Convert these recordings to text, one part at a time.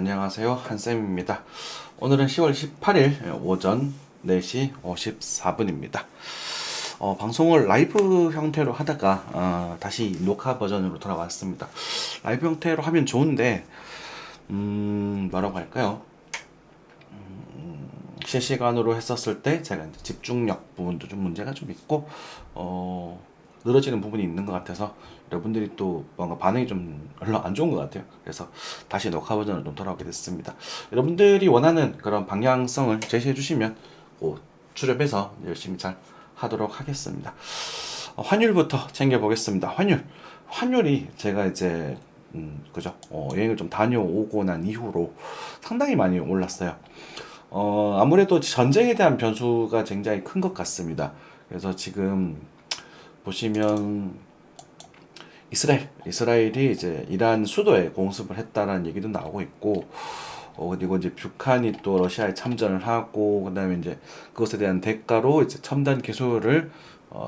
안녕하세요. 한쌤입니다. 오늘은 10월 18일 오전 4시 54분입니다. 방송을 라이브 형태로 하다가 다시 녹화 버전으로 돌아왔습니다. 라이브 형태로 하면 좋은데 뭐라고 할까요? 실시간으로 했었을 때 제가 이제 집중력 부분도 좀 문제가 좀 있고 늘어지는 부분이 있는 것 같아서 여러분들이 또 뭔가 반응이 좀 별로 안 좋은 것 같아요. 그래서 다시 녹화 버전으로 좀 돌아오게 됐습니다. 여러분들이 원하는 그런 방향성을 제시해 주시면 출연해서 열심히 잘 하도록 하겠습니다. 환율부터 챙겨보겠습니다. 환율이 제가 이제 그죠? 여행을 좀 다녀오고 난 이후로 상당히 많이 올랐어요. 아무래도 전쟁에 대한 변수가 굉장히 큰 것 같습니다. 그래서 지금 보시면 이스라엘이 이제 이란 수도에 공습을 했다라는 얘기도 나오고 있고, 그리고 이제 북한이 또 러시아에 참전을 하고, 그다음에 이제 그것에 대한 대가로 이제 첨단 기술을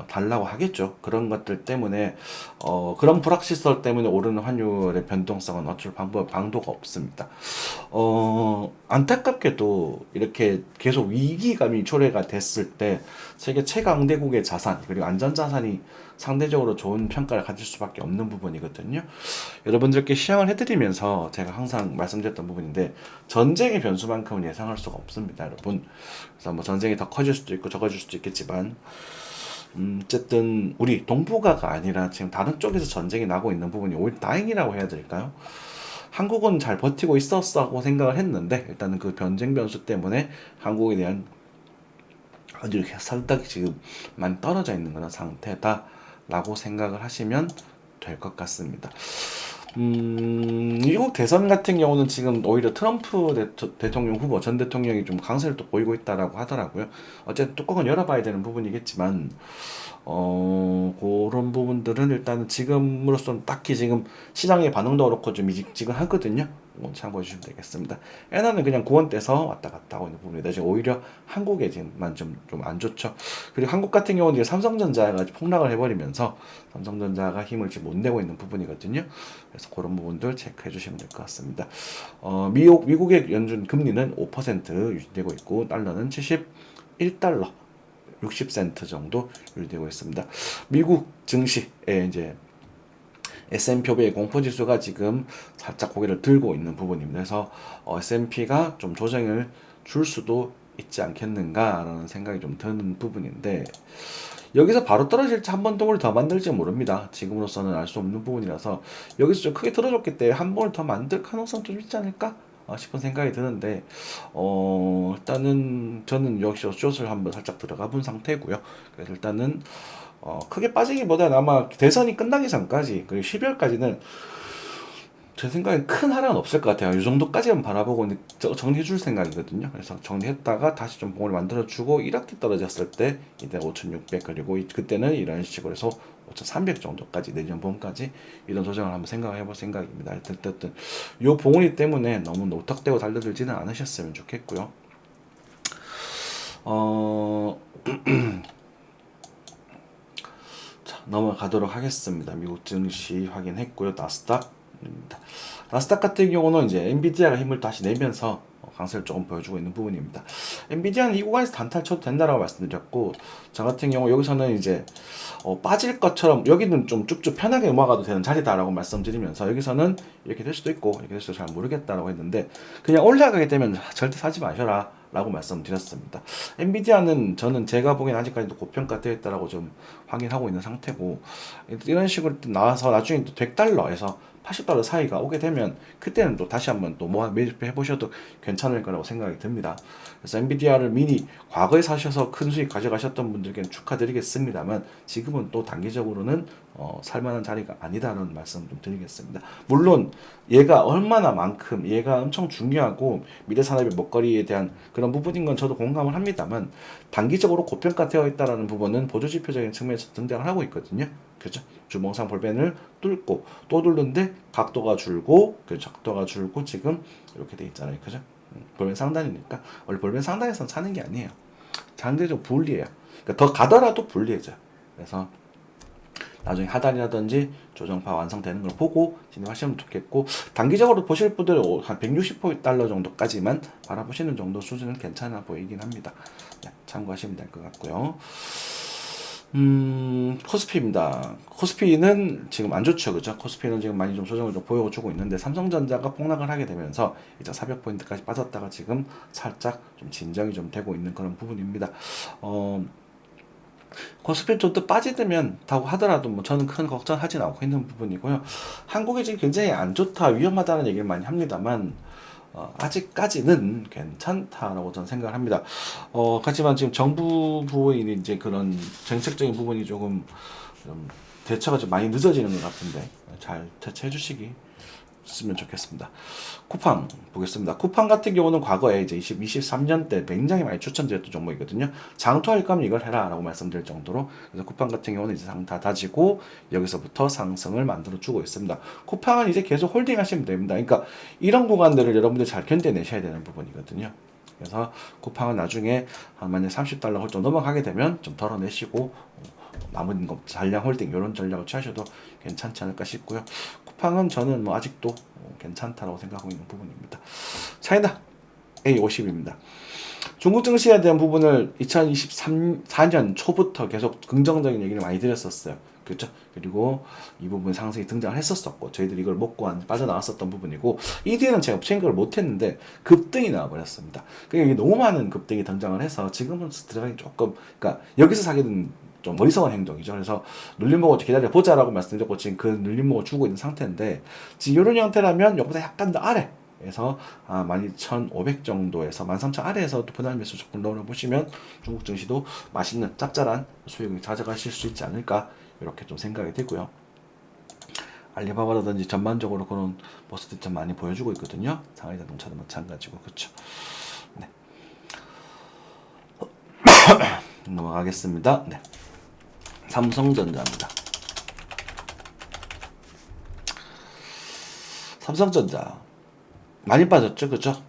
달라고 하겠죠. 그런 것들 때문에 그런 불확실성 때문에 오르는 환율의 변동성은 어쩔 방도가 없습니다. 안타깝게도 이렇게 계속 위기감이 초래가 됐을 때 세계 최강대국의 자산 그리고 안전자산이 상대적으로 좋은 평가를 가질 수밖에 없는 부분이거든요. 여러분들께 시향을 해드리면서 제가 항상 말씀드렸던 부분인데 전쟁의 변수만큼은 예상할 수가 없습니다, 여러분. 그래서 뭐 전쟁이 더 커질 수도 있고 적어질 수도 있겠지만 어쨌든 우리 동북아가 아니라 지금 다른 쪽에서 전쟁이 나고 있는 부분이 오히려 다행이라고 해야 될까요? 한국은 잘 버티고 있었다고 생각을 했는데 일단은 그 전쟁 변수 때문에 한국에 대한 아주 이렇게 살짝 지금 많이 떨어져 있는 그런 상태다라고 생각을 하시면 될 것 같습니다. 미국 대선 같은 경우는 지금 오히려 트럼프 대통령 후보 전 대통령이 좀 강세를 또 보이고 있다라고 하더라고요. 어쨌든 뚜껑은 열어봐야 되는 부분이겠지만 그런 부분들은 일단은 지금으로서는 딱히 지금 시장의 반응도 그렇고 좀 미지근하거든요. 참고해 주시면 되겠습니다. 엔화는 그냥 구원대서 왔다 갔다 하고 있는 부분이다. 지금 오히려 한국에 지금만 좀 안 좋죠. 그리고 한국 같은 경우는 이제 삼성전자가 폭락을 해버리면서 삼성전자가 힘을 지금 못 내고 있는 부분이거든요. 그래서 그런 부분들 체크해 주시면 될 것 같습니다. 미국의 연준 금리는 5% 유지되고 있고 달러는 71달러 60센트 정도 유지되고 있습니다. 미국 증시에 이제 S&P 500 공포지수가 지금 살짝 고개를 들고 있는 부분입니다. 그래서 S&P가 좀 조정을 줄 수도 있지 않겠는가라는 생각이 좀 드는 부분인데 여기서 바로 떨어질지 한 번 동을 더 만들지 모릅니다. 지금으로서는 알 수 없는 부분이라서 여기서 좀 크게 들어줬기 때문에 한 번을 더 만들 가능성 좀 있지 않을까 싶은 생각이 드는데 일단은 저는 역시 숏을 한번 살짝 들어가 본 상태고요. 그래서 일단은 크게 빠지기보다는 아마 대선이 끝나기 전까지 그리고 12월까지는 제 생각엔 큰 하락은 없을 것 같아요. 이 정도까지만 바라보고 정리해줄 생각이거든요. 그래서 정리했다가 다시 좀 봉을 만들어주고 1학기 떨어졌을 때 이때 5,600 그리고 그때는 이런 식으로 해서 5,300 정도까지 내년 봄까지 이런 조정을 한번 생각해볼 생각입니다. 어쨌든 이 봉우리 때문에 너무 노탁되고 달려들지는 않으셨으면 좋겠고요. 자, 넘어가도록 하겠습니다. 미국 증시 확인했고요. 나스닥입니다. 나스닥 같은 경우는 이제 엔비디아가 힘을 다시 내면서 강세를 조금 보여주고 있는 부분입니다. 엔비디아는 이 구간에서 단타를 쳐도 된다라고 말씀드렸고, 저 같은 경우 여기서는 이제 빠질 것처럼 여기는 좀 쭉쭉 편하게 넘어가도 되는 자리다라고 말씀드리면서 여기서는 이렇게 될 수도 있고 이렇게 될 수도 잘 모르겠다라고 했는데 그냥 올라가게 되면 절대 사지 마셔라 라고 말씀드렸습니다. 엔비디아는 저는 제가 보기엔 아직까지도 고평가되어 있다라고 좀 확인하고 있는 상태고 이런 식으로 나와서 나중에 또 100달러에서 80달러 사이가 오게 되면 그때는 또 다시 한번 또 매집해 보셔도 괜찮을 거라고 생각이 듭니다. 그래서 엔비디아를 미리 과거에 사셔서 큰 수익 가져가셨던 분들께는 축하드리겠습니다만 지금은 또 단기적으로는 살만한 자리가 아니다라는 말씀 좀 드리겠습니다. 물론 얘가 얼마나 만큼 얘가 엄청 중요하고 미래 산업의 먹거리에 대한 그런 부분인 건 저도 공감을 합니다만 단기적으로 고평가되어 있다라는 부분은 보조지표적인 측면에서 등장을 하고 있거든요. 그죠? 주봉상 볼펜을 뚫고 또 뚫는데 각도가 줄고 각도가 줄고 지금 이렇게 돼 있잖아요. 그죠? 볼펜 상단이니까 원래 볼펜 상단에서는 사는 게 아니에요. 상대적으로 불리해요. 그러니까 더 가더라도 불리해져요. 그래서 나중에 하단이라든지 조정파 완성되는 걸 보고 진입하시면 좋겠고, 단기적으로 보실 분들은 한 160달러 정도까지만 바라보시는 정도 수준은 괜찮아 보이긴 합니다. 네, 참고하시면 될 것 같고요. 코스피입니다. 코스피는 지금 안 좋죠, 그죠? 코스피는 지금 많이 좀 조정을 좀 보여주고 있는데, 삼성전자가 폭락을 하게 되면서 이제 400포인트까지 빠졌다가 지금 살짝 좀 진정이 좀 되고 있는 그런 부분입니다. 코스피 좀 더 빠지면 다고 하더라도 뭐 저는 큰 걱정하진 않고 있는 부분이고요. 한국이 지금 굉장히 안 좋다, 위험하다는 얘기를 많이 합니다만, 아직까지는 괜찮다라고 저는 생각을 합니다. 하지만 지금 정부 부인 이제 그런 정책적인 부분이 조금 좀 대처가 좀 많이 늦어지는 것 같은데, 잘 대처해 주시기 으면 좋겠습니다. 쿠팡 보겠습니다. 쿠팡 같은 경우는 과거에 이제 23년 때 굉장히 많이 추천드렸던 종목이거든요. 장투할 거면 이걸 해라 라고 말씀드릴 정도로. 그래서 쿠팡 같은 경우는 이제 상 다 다지고 여기서부터 상승을 만들어 주고 있습니다. 쿠팡은 이제 계속 홀딩 하시면 됩니다. 그러니까 이런 구간들을 여러분들 잘 견뎌내셔야 되는 부분이거든요. 그래서 쿠팡은 나중에 한 만약 30달러 홀좀 넘어가게 되면 좀 덜어내시고 남은 거 잔량 홀딩 이런 전략을 취하셔도 괜찮지 않을까 싶고요. 쿠팡은 저는 뭐 아직도 괜찮다라고 생각하고 있는 부분입니다. 차이나 A50입니다. 중국 증시에 대한 부분을 2024년 초부터 계속 긍정적인 얘기를 많이 드렸었어요. 그렇죠? 그리고 이 부분 상승이 등장을 했었었고, 저희들이 이걸 먹고 빠져나왔었던 부분이고, 이 뒤에는 제가 생각을 못했는데 급등이 나와버렸습니다. 그러니까 너무 많은 급등이 등장을 해서 지금은 들어가기 조금, 그러니까 여기서 사기는 좀 어리석은 행동이죠. 그래서 눌림목을 기다려보자라고 말씀드렸고, 지금 그 눌림목을 주고 있는 상태인데, 지금 이런 형태라면 여기보다 약간 더 아래 에서 12,500 정도에서 13,000 아래에서 또 분할 매수 조금 넣어보시면 중국 증시도 맛있는 짭짤한 수익을 가져가실 수 있지 않을까, 이렇게 좀 생각이 되고요. 알리바바라든지 전반적으로 그런 모습들이 좀 많이 보여주고 있거든요. 상하이자동차도 마찬가지고. 그렇죠. 네. 넘어가겠습니다. 네. 삼성전자입니다. 삼성전자 많이 빠졌죠, 그죠?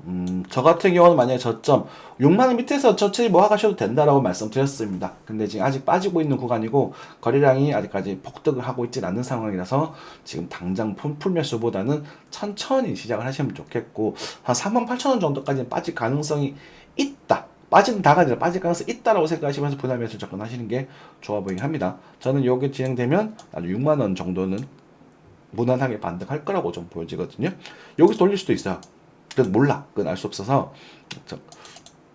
저 같은 경우는 만약에 저점 6만원 밑에서 천천히 모아 가셔도 된다라고 말씀드렸습니다. 근데 지금 아직 빠지고 있는 구간이고, 거래량이 아직까지 폭등을 하고 있지 않는 상황이라서 지금 당장 풀매수보다는 천천히 시작을 하시면 좋겠고, 한 38,000원 정도까지는 빠질 가능성이 있다. 빠지는 다가 아니라 빠질 가능성이 있다라고 생각하시면서 분할 매수 접근하시는 게 좋아 보이긴 합니다. 저는 여기 진행되면 6만원 정도는 무난하게 반등할 거라고 좀 보여지거든요. 여기서 돌릴 수도 있어요. 그건 몰라. 그건 알 수 없어서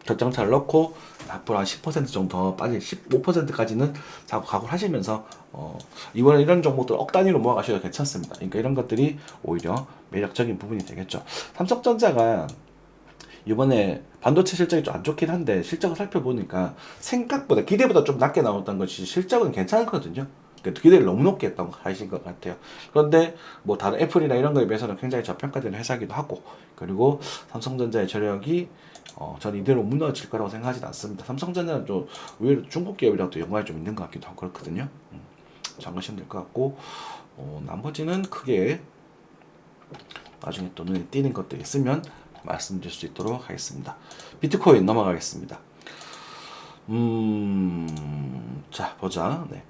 결정차를 넣고 앞으로 한 10% 정도 더 빠질 15%까지는 자꾸 각오를 하시면서 이번에 이런 종목들 억 단위로 모아가셔도 괜찮습니다. 그러니까 이런 것들이 오히려 매력적인 부분이 되겠죠. 삼성전자가 이번에 반도체 실적이 좀 안 좋긴 한데, 실적을 살펴보니까 생각보다 기대보다 좀 낮게 나왔던 것이 실적은 괜찮거든요. 기대를 너무 높게 했던 사실인 것 같아요. 그런데 뭐 다른 애플이나 이런 거에 비해서는 굉장히 저평가되는 회사이기도 하고, 그리고 삼성전자의 저력이 전 이대로 무너질 거라고 생각하지는 않습니다. 삼성전자는 좀 의외로 중국 기업이라도 연관이 좀 있는 것 같기도 하고 그렇거든요. 참고하시면 될 것 같고, 나머지는 크게 나중에 또 눈에 띄는 것들이 있으면 말씀드릴 수 있도록 하겠습니다. 비트코인 넘어가겠습니다. 자, 보자. 네.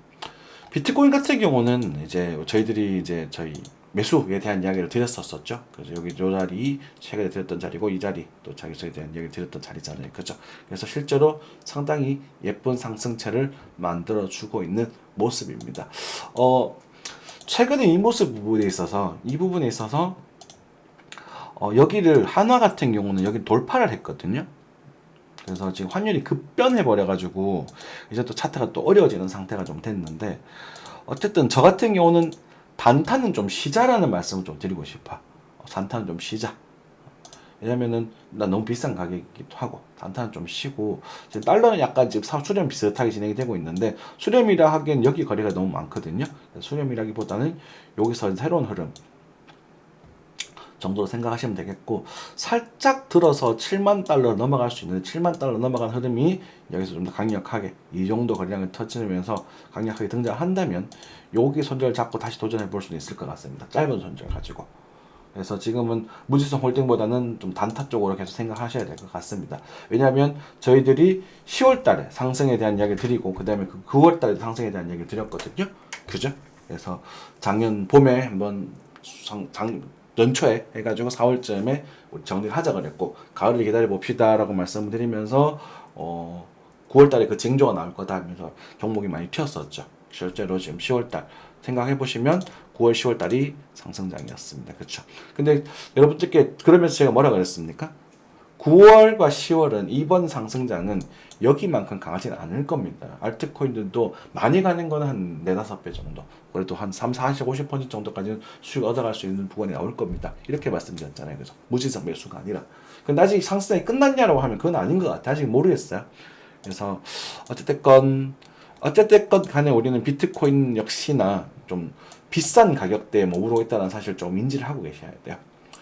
비트코인 같은 경우는 이제 저희들이 이제 저희 매수에 대한 이야기를 드렸었죠. 그래서 여기 요 자리 최근에 드렸던 자리고, 이 자리 또 자기소에 대한 이야기를 드렸던 자리잖아요. 그죠? 그래서 실제로 상당히 예쁜 상승체를 만들어 주고 있는 모습입니다. 최근에 이 부분에 있어서 여기를 한화 같은 경우는 여기 돌파를 했거든요. 그래서 지금 환율이 급변해 버려가지고 이제 또 차트가 또 어려워지는 상태가 좀 됐는데, 어쨌든 저 같은 경우는 단타는 좀 쉬자라는 말씀을 좀 드리고 싶어. 단타는 좀 쉬자. 왜냐면은 난 너무 비싼 가격이기도 하고, 단타는 좀 쉬고, 지금 달러는 약간 지금 수렴 비슷하게 진행이 되고 있는데, 수렴이라 하기엔 여기 거리가 너무 많거든요. 수렴이라기보다는 여기서 새로운 흐름 정도로 생각하시면 되겠고, 살짝 들어서 7만 달러 넘어갈 수 있는 7만 달러 넘어간 흐름이 여기서 좀 더 강력하게 이 정도 거래량을 터치면서 강력하게 등장한다면 여기 손절 잡고 다시 도전해 볼 수는 있을 것 같습니다. 짧은 손절 가지고. 그래서 지금은 무지성 홀딩보다는 좀 단타 쪽으로 계속 생각하셔야 될 것 같습니다. 왜냐하면 저희들이 10월 달에 상승에 대한 이야기를 드리고, 그 다음에 그 9월 달에 상승에 대한 이야기를 드렸거든요. 그죠? 그래서 작년 봄에 한번 연초에 해가지고 4월쯤에 우리 정리를 하자 그랬고 가을을 기다려 봅시다라고 말씀을 드리면서 9월달에 그 징조가 나올 거다 하면서 종목이 많이 튀었었죠. 실제로 지금 10월달 생각해 보시면 9월, 10월달이 상승장이었습니다. 그렇죠? 근데 여러분들께 그러면서 제가 뭐라 그랬습니까? 9월과 10월은 이번 상승장은 여기만큼 강하지는 않을 겁니다. 알트코인들도 많이 가는 건 한 4, 5배 정도. 그래도 한 3, 40, 50% 정도까지는 수익 얻어갈 수 있는 부분이 나올 겁니다. 이렇게 말씀드렸잖아요. 그죠? 무지성 매수가 아니라. 근데 아직 상승장이 끝났냐라고 하면 그건 아닌 것 같아요. 아직 모르겠어요. 그래서 어쨌든 간에 우리는 비트코인 역시나 좀 비싼 가격대에 머무르고 있다는 사실 좀 인지를 하고 계셔야 돼요.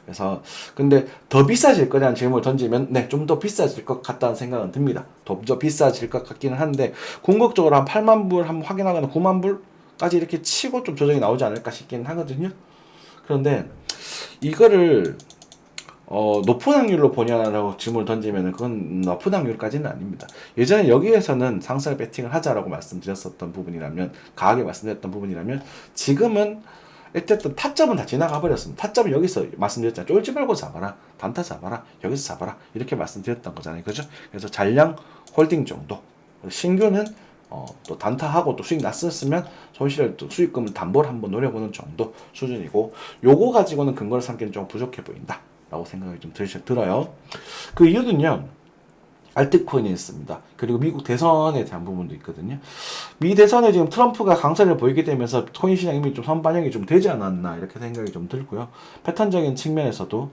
그래서 근데 더 비싸질 거냐는 질문을 던지면 네, 좀 더 비싸질 것 같다는 생각은 듭니다. 더 비싸질 것 같기는 한데 궁극적으로 한 8만 불 한번 확인하거나 9만 불까지 이렇게 치고 좀 조정이 나오지 않을까 싶기는 하거든요. 그런데 이거를 높은 확률로 보냐라고 질문을 던지면 그건 높은 확률까지는 아닙니다. 예전에 여기에서는 상승 배팅을 하자라고 말씀드렸었던 부분이라면 강하게 말씀드렸던 부분이라면 지금은 어쨌든 타점은 다 지나가 버렸습니다. 타점은 여기서 말씀드렸잖아요. 쫄지 말고 잡아라. 단타 잡아라. 여기서 잡아라. 이렇게 말씀드렸던 거잖아요. 그죠? 그래서 잔량 홀딩 정도. 신규는 또 단타하고 또 수익 났었으면 손실을 또 수익금을 담보를 한번 노려보는 정도 수준이고 요거 가지고는 근거를 삼기는 좀 부족해 보인다. 라고 생각이 좀 들어요. 그 이유는요. 알트코인이 있습니다. 그리고 미국 대선에 대한 부분도 있거든요. 미 대선에 지금 트럼프가 강세를 보이게 되면서 코인 시장이 이미 좀 선반영이 좀 되지 않았나 이렇게 생각이 좀 들고요. 패턴적인 측면에서도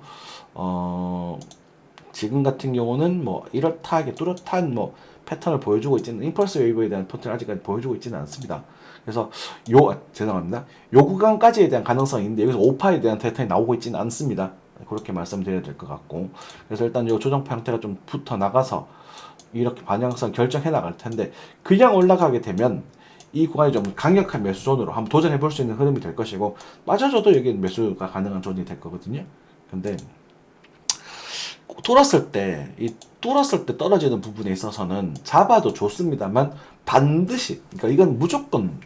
지금 같은 경우는 뭐 이렇다하게 뚜렷한 뭐 패턴을 보여주고 있지는 임펄스 웨이브에 대한 패턴을 아직까지 보여주고 있지는 않습니다. 그래서 죄송합니다. 요 구간까지에 대한 가능성이 있는데 여기서 오파에 대한 패턴이 나오고 있지는 않습니다. 그렇게 말씀드려야 될 것 같고 그래서 일단 이 조정파 형태가 좀 붙어 나가서 이렇게 반영성 결정해 나갈 텐데 그냥 올라가게 되면 이 구간이 좀 강력한 매수존으로 한번 도전해 볼 수 있는 흐름이 될 것이고 빠져줘도 여기 매수가 가능한 존이 될 거거든요. 근데 뚫었을 때 떨어지는 부분에 있어서는 잡아도 좋습니다만 반드시 그러니까 이건 무조건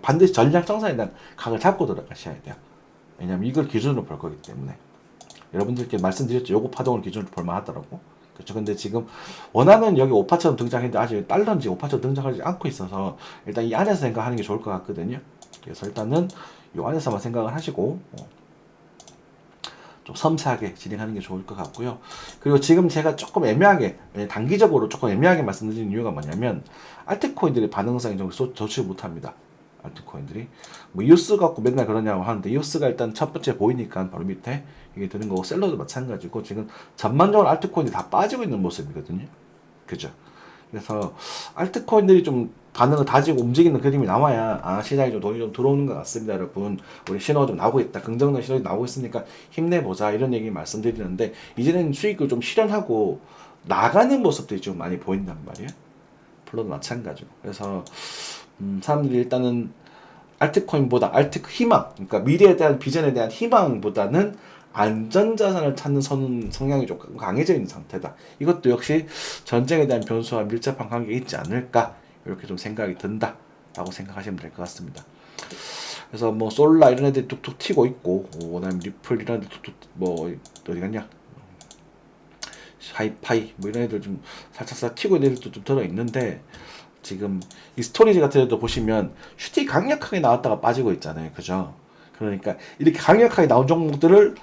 반드시 전략정상에 대한 각을 잡고 들어가셔야 돼요. 왜냐면 이걸 기준으로 볼 거기 때문에 여러분들께 말씀드렸죠. 요거 파동을 기준으로 볼 만하더라고. 그렇죠. 근데 지금 원하는 여기 오파처럼 등장했는데 아직 달런지 오파처럼 등장하지 않고 있어서 일단 이 안에서 생각하는 게 좋을 것 같거든요. 그래서 일단은 이 안에서만 생각을 하시고 좀 섬세하게 진행하는 게 좋을 것 같고요. 그리고 지금 제가 조금 애매하게 단기적으로 조금 애매하게 말씀드리는 이유가 뭐냐면 알트코인들의 반응성이 좀 좋지 못합니다. 알트코인들이 뭐 이오스 갖고 맨날 그러냐고 하는데 이오스가 일단 첫 번째 보이니까 바로 밑에 이게 드는 거고 셀러도 마찬가지고 지금 전반적으로 알트코인이 다 빠지고 있는 모습이거든요. 그죠? 그래서 알트코인들이 좀 반응을 다지고 움직이는 그림이 나와야 시장에 좀 돈이 좀 들어오는 것 같습니다. 여러분 우리 신호가 좀 나오고 있다. 긍정적 신호가 나오고 있으니까 힘내보자 이런 얘기 말씀드리는데 이제는 수익을 좀 실현하고 나가는 모습들이 좀 많이 보인단 말이에요. 플로도 마찬가지고 그래서 사람들이 일단은 알트코인보다 희망, 그러니까 미래에 대한 비전에 대한 희망보다는 안전자산을 찾는 성향이 조금 강해져 있는 상태다. 이것도 역시 전쟁에 대한 변수와 밀접한 관계가 있지 않을까 이렇게 좀 생각이 든다라고 생각하시면 될 것 같습니다. 그래서 뭐 솔라 이런 애들이 툭툭 튀고 있고, 그다음에 리플 이런 애들 툭툭 뭐 어디 갔냐? 하이파이 뭐 이런 애들 좀 살짝 튀고 있는 애들도 좀 들어 있는데. 지금 이 스토리지 같은 데도 보시면 슈팅이 강력하게 나왔다가 빠지고 있잖아요. 그죠? 그러니까 이렇게 강력하게 나온 종목들을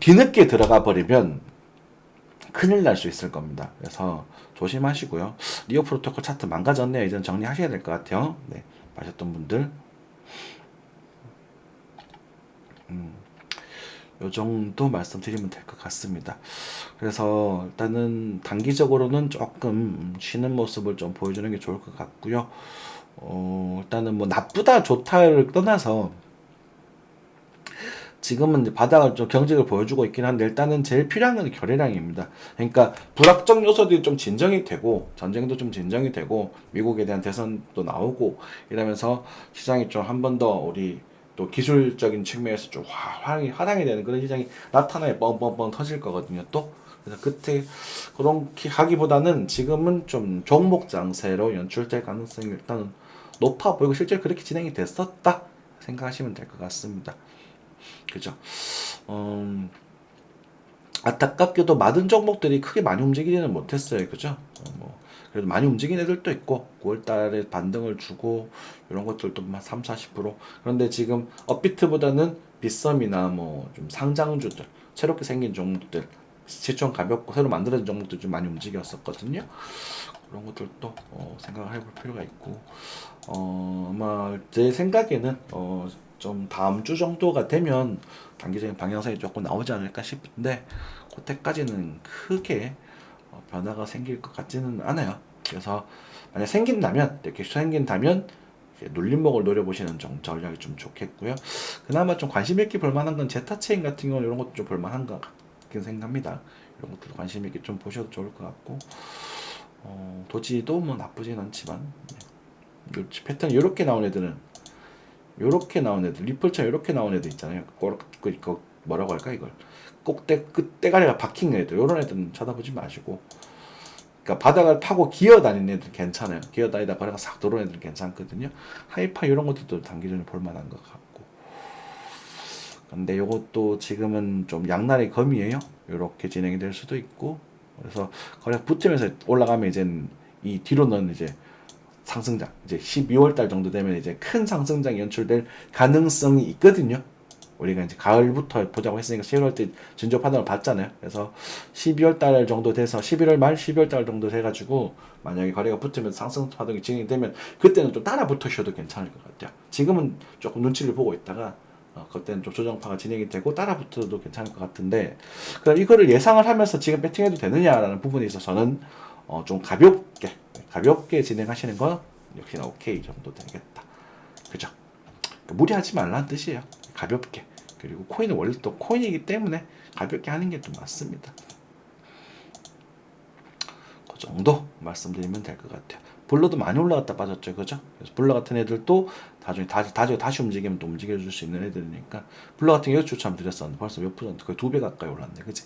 뒤늦게 들어가 버리면 큰일 날 수 있을 겁니다. 그래서 조심하시고요. 리오 프로토콜 차트 망가졌네요. 이제 정리하셔야 될 것 같아요. 네, 마셨던 분들. 요 정도 말씀드리면 될 것 같습니다. 그래서 일단은 단기적으로는 조금 쉬는 모습을 좀 보여주는 게 좋을 것 같고요. 일단은 뭐 나쁘다 좋다를 떠나서 지금은 이제 바닥을 좀 경직을 보여주고 있긴 한데 일단은 제일 필요한 건 결의량입니다. 그러니까 불확정 요소들이 좀 진정이 되고 전쟁도 좀 진정이 되고 미국에 대한 대선도 나오고 이러면서 시장이 좀 한 번 더 우리 또 기술적인 측면에서 좀 화랑이 되는 그런 시장이 나타나야 뻥뻥뻥 터질 거거든요. 또 그래서 그때 그렇게 하기보다는 지금은 좀 종목 장세로 연출될 가능성이 일단은 높아 보이고 실제로 그렇게 진행이 됐었다 생각하시면 될 것 같습니다. 그죠? 안타깝게도 많은 종목들이 크게 많이 움직이지는 못했어요. 그죠? 그래도 많이 움직인 애들도 있고 9월달에 반등을 주고 이런 것들도 막 3, 40%. 그런데 지금 업비트보다는 빗썸이나 뭐 좀 상장주들, 새롭게 생긴 종목들, 시총 가볍고 새로 만들어진 종목들 좀 많이 움직였었거든요. 그런 것들도 생각을 해볼 필요가 있고 아마 제 생각에는 좀 다음 주 정도가 되면 단기적인 방향성이 조금 나오지 않을까 싶은데 그때까지는 크게 변화가 생길 것 같지는 않아요. 그래서 만약 생긴다면 이렇게 생긴다면 눌림목을 노려보시는 전략이 좀 좋겠고요. 그나마 좀 관심 있게 볼만한 건 제타체인 같은 경우는 이런 것도 좀 볼만한 것 같긴 생각합니다. 이런 것도 관심 있게 좀 보셔도 좋을 것 같고 도지도 뭐 나쁘진 않지만 패턴 이렇게 나온 애들은 요렇게 나온 애들, 리플처럼 이렇게 나온 애들 있잖아요. 그 뭐라고 할까 이걸 끝대가리가 박힌 애들, 요런 애들은 쳐다보지 마시고, 그러니까 바닥을 파고 기어 다니는 애들 괜찮아요. 기어 다니다 거래가 싹 들어오는 애들 괜찮거든요. 하이파 이런 것들도 단기전에 볼만한 것 같고. 근데 요것도 지금은 좀 양날의 검이에요. 요렇게 진행이 될 수도 있고, 그래서 거래가 붙으면서 올라가면 이제 이 뒤로는 이제 상승장, 이제 12월 달 정도 되면 이제 큰 상승장이 연출될 가능성이 있거든요. 우리가 이제 가을부터 보자고 했으니까 11월 때 진조 판단을 받잖아요. 그래서 12월 달 정도 돼서 11월 말 12월 달 정도 돼가지고 만약에 거래가 붙으면서 상승 파동이 진행되면 그때는 좀 따라 붙으셔도 괜찮을 것 같아요. 지금은 조금 눈치를 보고 있다가 그때는 좀 조정파가 진행이 되고 따라 붙어도 괜찮을 것 같은데, 그럼 이거를 예상을 하면서 지금 배팅해도 되느냐라는 부분에 있어서는 좀 가볍게 진행하시는 건 역시나 오케이 정도 되겠다. 그죠? 그러니까 무리하지 말라는 뜻이에요. 가볍게. 그리고 코인은 원래 또 코인이기 때문에 가볍게 하는 게 좀 맞습니다. 그 정도 말씀드리면 될 것 같아요. 블러도 많이 올라갔다 빠졌죠, 그죠? 그래서 블러 같은 애들도 나중에 다시 움직이면 또 움직여줄 수 있는 애들이니까 블러 같은 경우 추천드렸었는데 벌써 몇 %, 거의 2배 가까이 올랐네, 그지?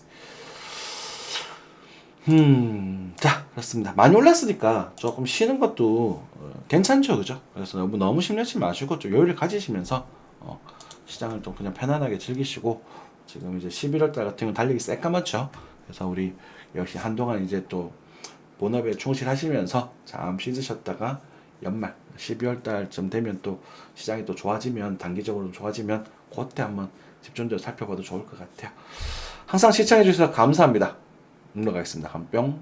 자, 그렇습니다. 많이 올랐으니까 조금 쉬는 것도 괜찮죠, 그죠? 그래서 너무 심려치 마시고 좀 여유를 가지시면서 시장을 좀 그냥 편안하게 즐기시고, 지금 이제 11월 달 같은 경우 달리기 새까맣죠. 그래서 우리 역시 한동안 이제 또 본업에 충실하시면서 잠시 쉬셨다가 연말 12월 달쯤 되면 또 시장이 또 좋아지면, 단기적으로 좋아지면 그때 한번 집중적으로 살펴봐도 좋을 것 같아요. 항상 시청해 주셔서 감사합니다. 물러가겠습니다. 감뿅.